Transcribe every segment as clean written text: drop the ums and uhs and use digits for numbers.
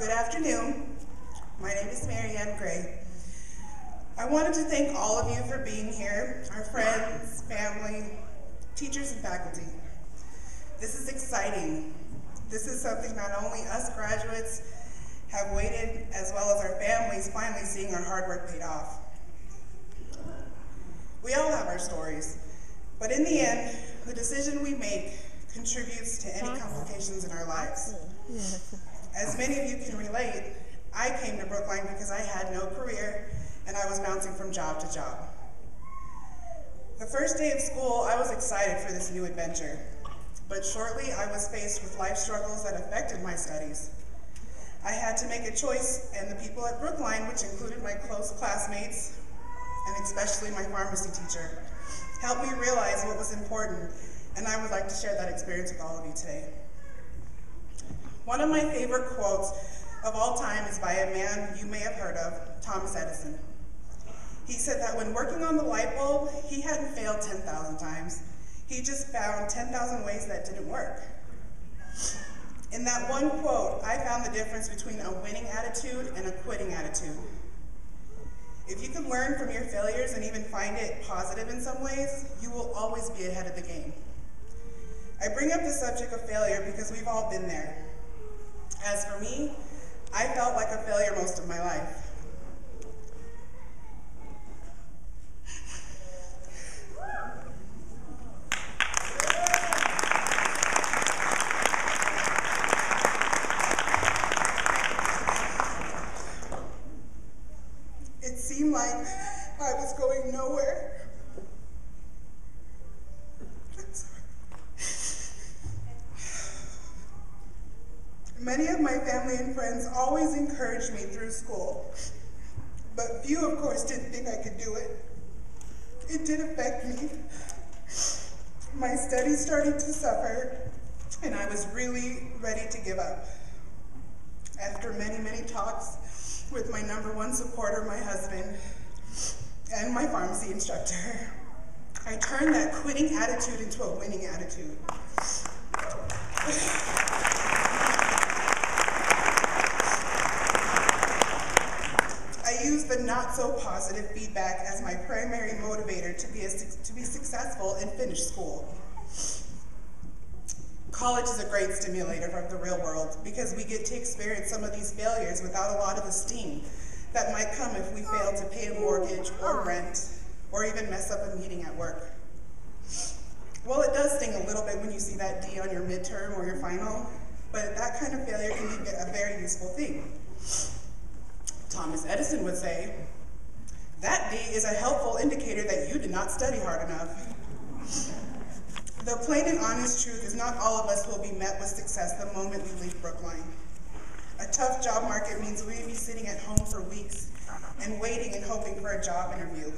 Good afternoon. My name is Marianne Gray. I wanted to thank all of you for being here, our friends, family, teachers, and faculty. This is exciting. This is something not only us graduates have waited, as well as our families finally seeing our hard work paid off. We all have our stories, but in the end, the decision we make contributes to any complications in our lives. As many of you can relate, I came to Brookline because I had no career and I was bouncing from job to job. The first day of school, I was excited for this new adventure, but shortly I was faced with life struggles that affected my studies. I had to make a choice, and the people at Brookline, which included my close classmates, and especially my pharmacy teacher, helped me realize what was important, and I would like to share that experience with all of you today. One of my favorite quotes of all time is by a man you may have heard of, Thomas Edison. He said that when working on the light bulb, he hadn't failed 10,000 times. He just found 10,000 ways that didn't work. In that one quote, I found the difference between a winning attitude and a quitting attitude. If you can learn from your failures and even find it positive in some ways, you will always be ahead of the game. I bring up the subject of failure because we've all been there. As for me, I felt like a failure most of my life. It seemed like I was going nowhere. Many of my family and friends always encouraged me through school, but few, of course, didn't think I could do it. It did affect me. My studies started to suffer, and I was really ready to give up. After many, many talks with my #1 supporter, my husband, and my pharmacy instructor, I turned that quitting attitude into a winning attitude. I used the not so positive feedback as my primary motivator to be successful and finish school. College is a great stimulator of the real world because we get to experience some of these failures without a lot of the sting that might come if we fail to pay a mortgage or rent or even mess up a meeting at work. Well, it does sting a little bit when you see that D on your midterm or your final, but that kind of failure can be a very useful thing. Thomas Edison would say, that D is a helpful indicator that you did not study hard enough. The plain and honest truth is not all of us will be met with success the moment we leave Brookline. A tough job market means we may be sitting at home for weeks and waiting and hoping for a job interview.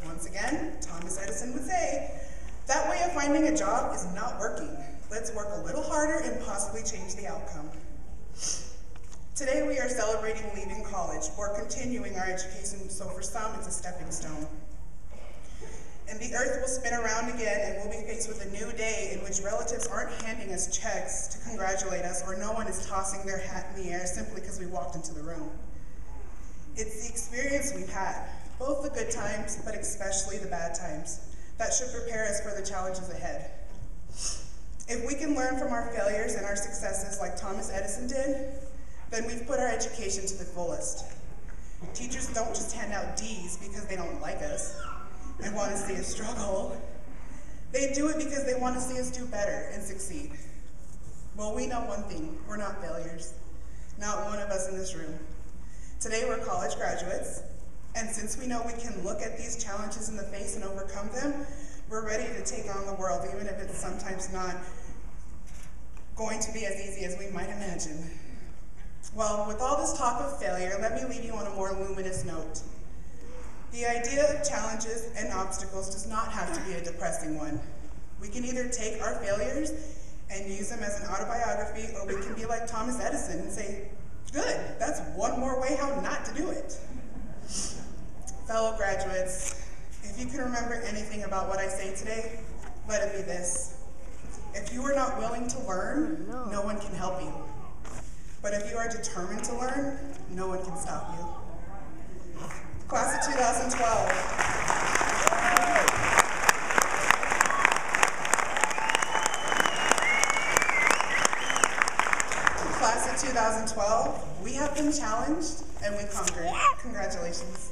Once again, Thomas Edison would say, that way of finding a job is not working. Let's work a little harder and possibly change the outcome. Today we are celebrating leaving college or continuing our education, so for some it's a stepping stone. And the earth will spin around again and we'll be faced with a new day in which relatives aren't handing us checks to congratulate us or no one is tossing their hat in the air simply because we walked into the room. It's the experience we've had, both the good times, but especially the bad times, that should prepare us for the challenges ahead. If we can learn from our failures and our successes like Thomas Edison did, then we've put our education to the fullest. Teachers don't just hand out D's because they don't like us and want to see us struggle. They do it because they want to see us do better and succeed. Well, we know one thing, we're not failures. Not one of us in this room. Today we're college graduates, and since we know we can look at these challenges in the face and overcome them, we're ready to take on the world, even if it's sometimes not going to be as easy as we might imagine. Well, with all this talk of failure, let me leave you on a more luminous note. The idea of challenges and obstacles does not have to be a depressing one. We can either take our failures and use them as an autobiography, or we can be like Thomas Edison and say, good, that's one more way how not to do it. Fellow graduates, if you can remember anything about what I say today, let it be this. If you are not willing to learn, no one can help you. But if you are determined to learn, no one can stop you. Class of 2012. Class of 2012, we have been challenged and we conquered. Congratulations.